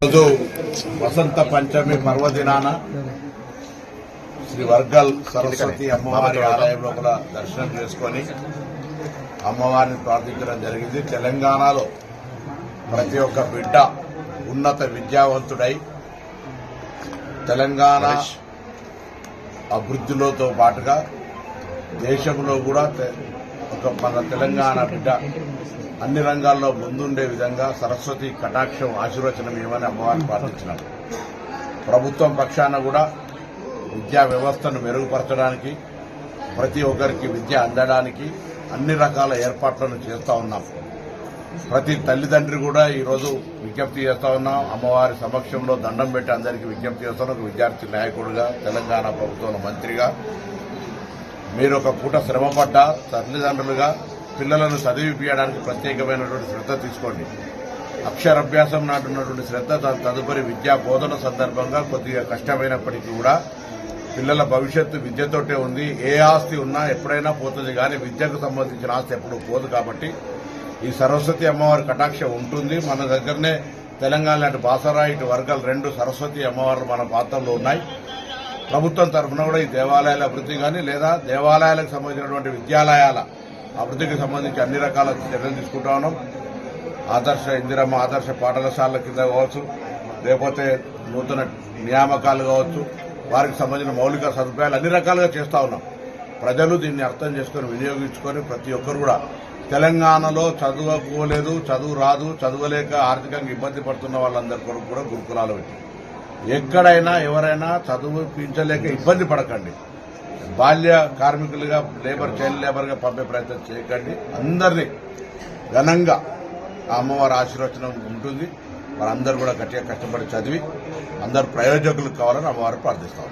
రోజు వసంత పంచమి పర్వదినాన శ్రీ వర్గల్ సరస్వతి అమ్మవారి ఆలయంలో కూడా దర్శనం చేసుకుని అమ్మవారిని ప్రార్థించడం జరిగింది. తెలంగాణలో ప్రతి ఒక్క బిడ్డ ఉన్నత విద్యావంతుడై తెలంగాణ అభివృద్ధిలోతో పాటుగా దేశంలో కూడా మన తెలంగాణ బిడ్డ అన్ని రంగాల్లో ముందుండే విధంగా సరస్వతి కటాక్షం ఆశీర్వచనం ఇవ్వమని అమ్మవారిని ప్రార్థించినారు. ప్రభుత్వం పక్షాన కూడా విద్యా వ్యవస్థను మెరుగుపరచడానికి, ప్రతి ఒక్కరికి విద్య అందడానికి అన్ని రకాల ఏర్పాట్లను చేస్తా ఉన్నాం. ప్రతి తల్లిదండ్రి కూడా ఈరోజు విజ్ఞప్తి చేస్తా ఉన్నాం. అమ్మవారి సమక్షంలో దండం పెట్టి అందరికీ విజ్ఞప్తి చేస్తాను. ఒక విద్యార్థి నాయకుడిగా, తెలంగాణ ప్రభుత్వంలో మంత్రిగా మీరు ఒక పూట శ్రమపడ్డ తల్లిదండ్రులుగా పిల్లలను చదివిపించడానికి ప్రత్యేకమైనటువంటి శ్రద్ధ తీసుకోండి. అక్షరాభ్యాసం నాటున్నటువంటి శ్రద్ధ తదుపరి విద్యా బోధన సందర్భంగా కొద్దిగా కష్టమైనప్పటికీ కూడా పిల్లల భవిష్యత్తు విద్యతోటే ఉంది. ఏ ఆస్తి ఉన్నా ఎప్పుడైనా పోతుంది, కానీ విద్యకు సంబంధించిన ఆస్తి ఎప్పుడు పోదు. కాబట్టి ఈ సరస్వతి అమ్మవారి కటాక్షం ఉంటుంది. మన దగ్గరనే తెలంగాణ లాంటి బాసరా, ఇటు వర్గాలు రెండు సరస్వతి అమ్మవార్లు మన ప్రాంతంలో ఉన్నాయి. ప్రభుత్వం తరఫున కూడా ఈ దేవాలయాల అభివృద్ధి కానీ లేదా దేవాలయాలకు సంబంధించినటువంటి విద్యాలయాల అభివృద్ధికి సంబంధించి అన్ని రకాల చర్యలు తీసుకుంటా ఉన్నాం. ఆదర్శ ఇందిరమ్మ ఆదర్శ పాఠశాలల కింద కావచ్చు, లేకపోతే నూతన నియామకాలు కావచ్చు, వారికి సంబంధించిన మౌలిక సదుపాయాలు అన్ని రకాలుగా చేస్తా ఉన్నాం. ప్రజలు దీన్ని అర్థం చేసుకుని వినియోగించుకొని ప్రతి ఒక్కరు కూడా తెలంగాణలో చదువుకోలేదు, చదువు రాదు, చదవలేక ఆర్థికంగా ఇబ్బంది పడుతున్న వాళ్ళందరి కొరకు కూడా గురుకులాలు పెట్టి ఎక్కడైనా ఎవరైనా చదువుపించలేక ఇబ్బంది పడకండి. బాల్య కార్మికులుగా చైల్డ్ లేబర్గా పంపే ప్రయత్నం చేయకండి. అందరినీ ఘనంగా ఆ అమ్మవారి ఆశీర్వచనం ఉంటుంది. వారందరూ కూడా గట్టిగా కష్టపడి చదివి అందరూ ప్రయోజకులు కావాలని అమ్మవారు ప్రార్థిస్తాం.